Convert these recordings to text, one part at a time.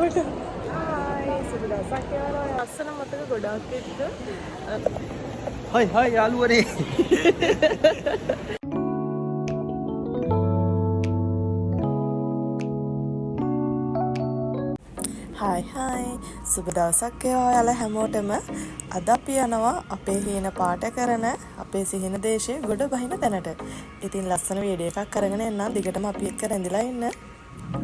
එයාට. ආයි සුබ දවසක් යාළුවා. ලස්සන මතක ගොඩාක් එක්ක. හයි යාළුවනේ. හායි සුබ දවසක් ඔයාලා හැමෝටම. අද අපි යනවා අපේ හීන පාට කරන අපේ සිහින දේශයේ ගොඩ බහින තැනට. ඉතින් ලස්සන වීඩියෝ එකක් අරගෙන එන්නම්. දිගටම අපි එක්ක රැඳිලා ඉන්න.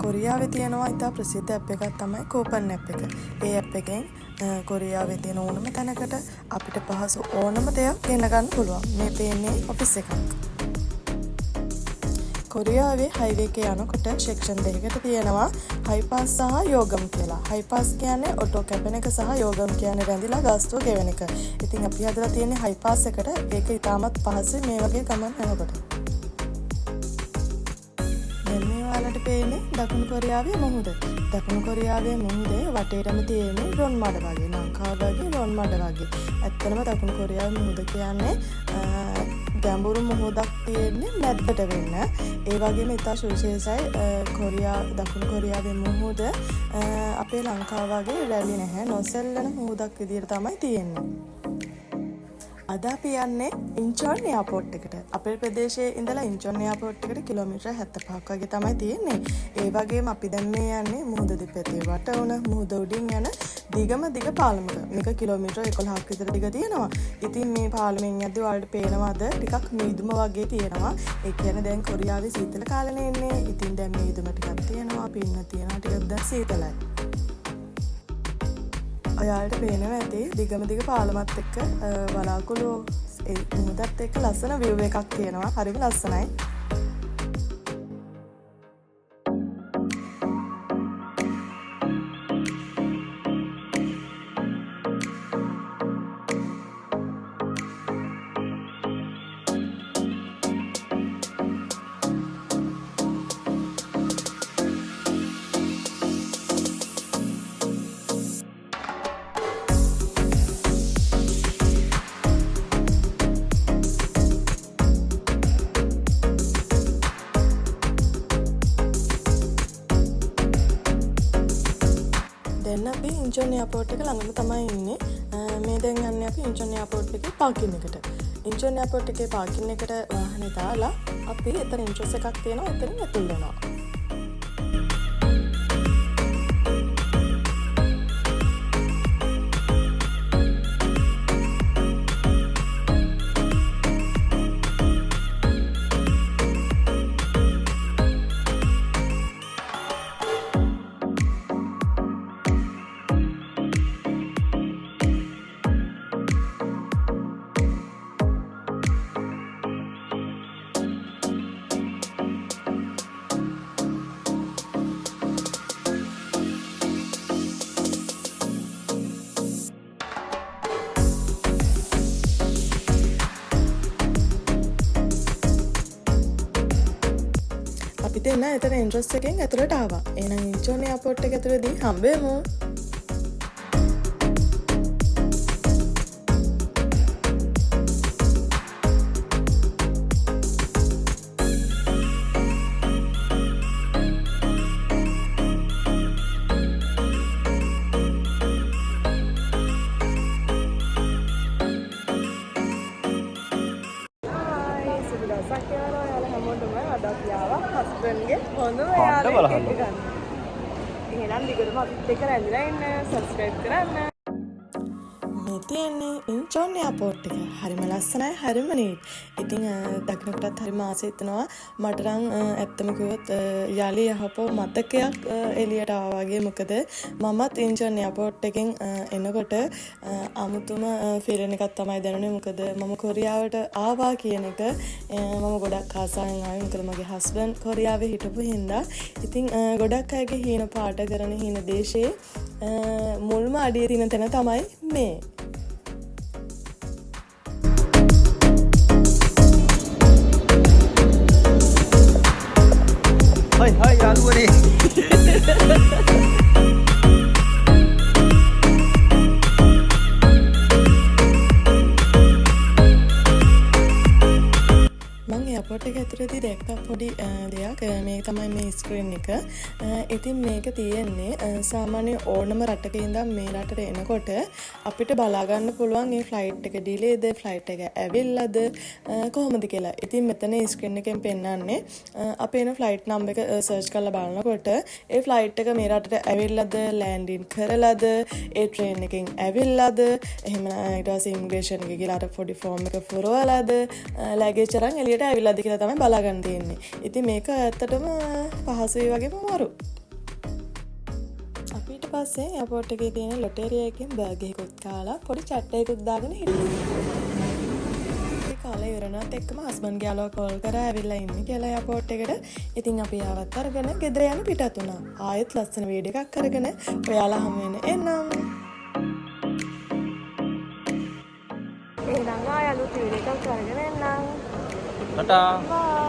කොරියාවේ තියෙනවා ඉතා ප්‍රසිද්ධ ඇප් එකක් තමයි කෝපන් ඇප් එක. ඒ ඇප් එකෙන් කොරියාවේ තියෙන ඕනම තැනකට අපිට පහසු ඕනම දෙයක් ගෙන්න ගන්න පුළුවන්. මේ පේන්නේ ඔෆිස් එකක්. කොරියාවේ හයිවේ එක යනකොට සෙක්ෂන් දෙකකට තියෙනවා හයිපාස් සහ යෝගම් කියලා. හයිපාස් කියන්නේ ඔටෝ කැපෙන එක සහ යෝගම් කියන්නේ රැඳිලා ගාස්තුව ගෙවන එක. ඉතින් අපි හදලා තියෙන්නේ හයිපාස් එකට. ඒක ඉතාමත් පහසුයි මේ වගේ ගමන් යනකොට. දැන් මේ ඔයාලට පේන්නේ දකුණු කොරියාවේ මුහුද. දකුණු කොරියාවේ මුහුදේ වටේටම තියෙන්නේ රොන් මඩ වගේ, ලංකාව වගේ රොන් මඩ වගේ. ඇත්තටම දකුණු කොරියාවේ මුහුද කියන්නේ ගැඹුරු මුහුදක් තියෙන්නේ මැද්දට වෙන්න. ඒ වගේම ඉතා සුවිශේෂයි දකුණු කොරියාවේ මුහුද අපේ ලංකාව වගේ රැලි නැහැ. නොසෙල්ලන මුහුදක් විදියට තමයි තියෙන්නේ. අද අපි යන්නේ ඉන්චොන් එයාපෝට් එකට. අපේ ප්‍රදේශයේ ඉඳලා ඉන්චොන් එයාපෝට් එකට කිලෝමීටර් 75ක් වගේ තමයි තියෙන්නේ. ඒ වගේම අපි දැන් මේ යන්නේ මුහුද දෙපැත්තේ වටවුන මුහුද උඩින් යන දිගම දිග පාලමක. මේක කිලෝමීටර් 11ක් විතර දිග තියෙනවා. ඉතින් මේ පාලමෙන් යද්දී ඔයාලට පේනවාද ටිකක් මීදුම වගේ තියෙනවා. ඒ කියන්නේ දැන් කොරියාවේ සීතල කාලනේ ඉන්නේ. ඉතින් දැන් මීදුම ටිකක් තියෙනවා, පින්න තියෙනවා, ටිකක් දැන් සීතලයි. ඔයාලට පේනවා ඇති දිගම දිග පාලමත් එක්ක වලාකුළු මුහුදත් එක්ක ලස්සන විව් එකක් තියෙනවා. හරිම ලස්සනයි. දැන් අපි ඉන්චොන් එයාපෝට් එක ළඟම තමයි ඉන්නේ. මේ දැන් යන්නේ අපි ඉන්චොන් එයාපෝට් එකේ පාකින් එකට. ඉන්චොන් එයාපෝට් එකේ පාකින් එකට වාහනේ දාලා අපි එතන ඉන්ට්‍රස් එකක් තියෙනවා. එතනින් ඇතුල් වෙනවා. අපිට එන එතන එන්ට්‍රස් එකෙන් ඇතුළට ආවා. එහෙනම් ඉන්චොන් එයාපෝට් එක ඇතුළේදී හම්බෙමු. හස්බන්ඩ්ගේ හොඳම යාළුවෙක් එක්ක ගන්න. එහෙනම් දිගටම අපිත් එක්ක රැඳිලා ඉන්න. සබ්ස්ක්‍රයිබ් කරන්න. මේ තියෙන්නේ ඉන්චොන් එයාපෝට් එක. හරිම ලස්සනයි, හරිම නීට්. ඉතින් දකින්නකොටත් හරිම ආසයි හිතෙනවා. මට නම් ඇත්තම කිව්වොත් යලි යහපෝ මතකයක් එළියට ආවා වගේ. මොකද මමත් ඉන්චොන් එයාපෝට් එකෙන් එනකොට අමුතුම ෆීලින් එකක් තමයි දැනුනේ. මොකද මම කොරියාවට ආවා කියන එක මම ගොඩක් ආසාවෙන් ආවේ. මොකද මගේ හස්බන්ඩ් කොරියාවේ හිටපු හින්දා. ඉතින් ගොඩක් අයගේ හීන පාට කරන හීන දේශයේ මුල්ම අඩිය තියෙන තැන තමයි මේ. හයි යාළුවනේ. මම එයාපෝට් එක ඇතුළේදී දැක්ක පොඩි දෙයක්. එකක්. මේක තමයි මේ ස්ක්‍රීන් එක. ඉතින් මේක තියෙන්නේ සාමාන්‍ය ඕනම රටක ඉඳන් මේ රටට එනකොට අපිට බලා ගන්න පුළුවන් මේ ෆ්ලයිට් එක ඩිලේද, ෆ්ලයිට් එක ඇවිල්ලාද කොහොමද කියලා. ඉතින් මෙතන ස්ක්‍රීන් එකෙන් පෙන්නන්නේ අපේ එන ෆ්ලයිට් නම්බර් එක සර්ච් කරලා බලනකොට ඒ ෆ්ලයිට් එක මේ රටට ඇවිල්ලාද, ලෑන්ඩින් කරලාද, ඒ ට්‍රේන් එකෙන් ඇවිල්ලාද, එහෙම ඊට පස්සේ ඉමිග්‍රේෂන් එකේ ගිහලා අර පොඩි ෆෝම් එක පුරවලාද, ලැගේජ් අරන් එළියට ඇවිල්ලාද කියලා තමයි බලා ගන්න තියෙන්නේ. ඉතින් මේක ඇත්තටම පහසුයි වගේම අමාරු. අපි ඊට පස්සේ එයාපෝට් එකේ තියෙන ලොටේරියා එකෙන් බර්ගර් එකකුත් කාලා පොඩි චැට් එකකුත් දාගෙන හිටියා. ඒ කාලේ ඉවරනත් එක්කම හස්බන්ඩ්ගේ යාළුවා කෝල් කරා ඇවිල්ලා ඉන්නේ කියලා එයාපෝට් එකට. ඉතින් අපි ආවත් අරගෙන ගෙදර යන පිටත් වුණා. ආයෙත් ලස්සන වීඩියෝ එකක් අරගෙන ඔයාලා හමු වෙන එන්නම්. එහෙනම් ආයෙ අලුත් වීඩියෝ එකක් අරගෙන එන්නම්. ටටා. බයි.